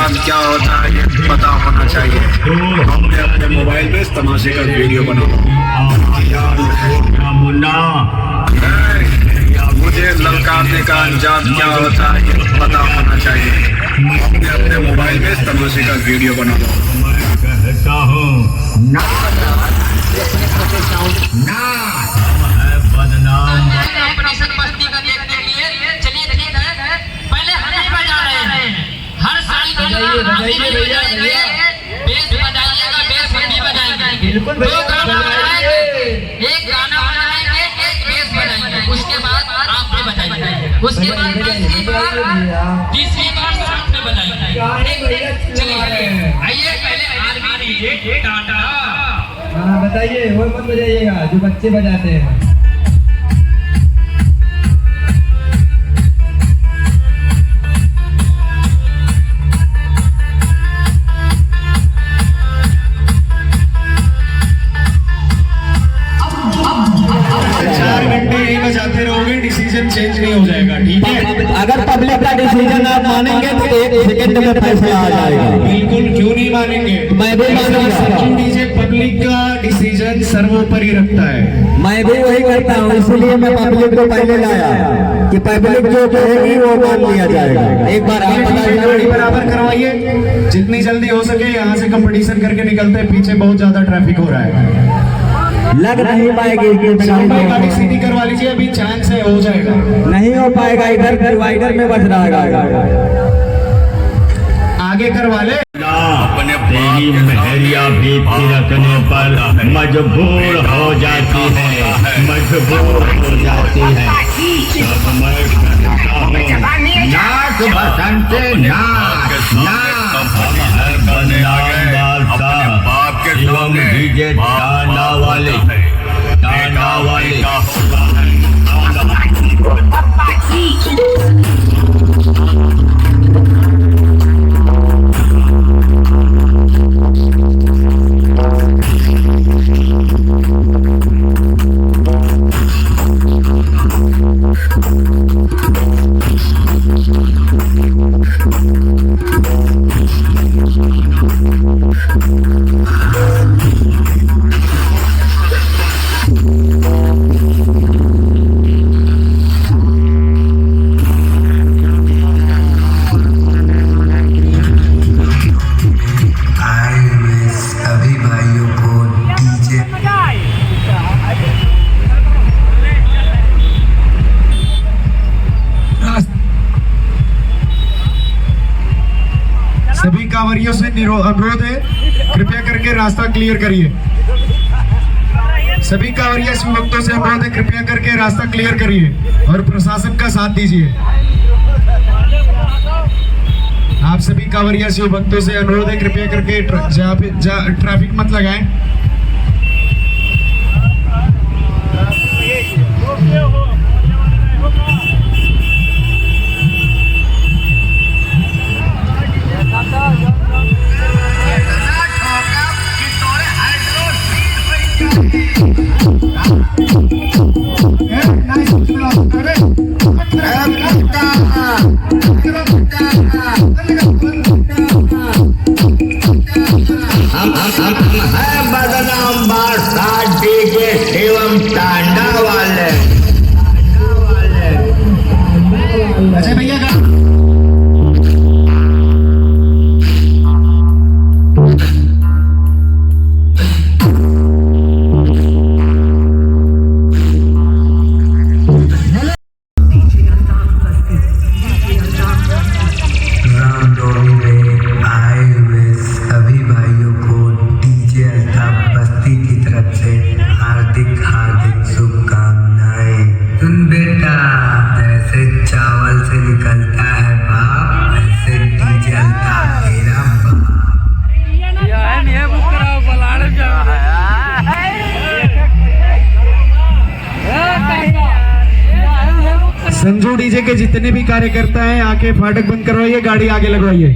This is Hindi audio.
अंजाम क्या होता है ये पता होना चाहिए। हमने अपने मोबाइल में इस तमाशे का वीडियो बनाया। मुझे ललकारने का अंजाम क्या होता है ये पता होना चाहिए। हमने अपने मोबाइल में इस तमाशे का वीडियो बनाया। कहता हूँ ना ना बदनाम ऑपरेशन बस्ती का देखने के लिए चलिए ठीक है। पहले हम ही बजा रहे हैं, हर साल की तरह हम ही बजाएंगे। बेस बजाइएगा, बेस हम ही बजाएंगे। बिल्कुल दो गाना बनाएंगे, एक गाना बनाएंगे, एक बेस बजाएंगे, उसके बाद आप भी बजाएंगे, उसके बाद तीसरी बार साथ में बजाएंगे। चलिए आइए पहले आदमी दीजिए टाटा। हाँ बताइए, वो मत बजाइएगा जो बच्चे बजाते हैं। बजाते रहोगे, डिसीजन चेंज नहीं हो जाएगा, ठीक है? अगर पब्लिक का डिसीजन आप मानेंगे तो 1 सेकंड में फैसला आ जाएगा। बिल्कुल, क्यों नहीं मानेंगे? मैं भी मानूंगा। डीजे पब्लिक का डिसीजन सर्वोपरि रखता है। मैं भी वही करता हूँ, इसलिए मैं पब्लिक को पहले लाया कि पब्लिक जो कहेगी वो मान लिया जाएगा। एक बार आप गाड़ी बराबर करवाइए, जितनी जल्दी हो सके। यहाँ से कंपटीशन करके निकलते हैं, पीछे बहुत ज्यादा ट्रैफिक हो रहा है, लग नहीं पाएगी। गाड़ी सीधी करवा लीजिए, अभी चांस है, हो जाएगा। नहीं हो पाएगा, इधर डिवाइडर में बज रहा है। आगे करवा ले। तेरी महरिया भी रखने पर मजबूर हो जाती है, मजबूर हो जाती है। सब मैं कहता हूँ नाच बसंते नाच नाच। हम है बदनाम बादशाह एवं डीजे टाना वाले सभी कांवरियों से अनुरोध है, कृपया करके रास्ता क्लियर करिए। सभी कांवरिया शिव भक्तों से अनुरोध है, कृपया करके रास्ता क्लियर करिए और प्रशासन का साथ दीजिए। आप सभी कांवरिया शिव भक्तों से अनुरोध है, कृपया करके ट्रैफिक मत लगाएं। बदनाम बादशाह डीजे एवं टांडा वाले। अच्छा भैया का हार्दिक शुभकामनाएं। सुन बेटा, जैसे चावल से निकलता है बाप, ऐसे जलता तेरा बाप। संजू डीजे के जितने भी कार्यकर्ता हैं, आके फाटक बंद करवाइए, गाड़ी आगे लगवाइए।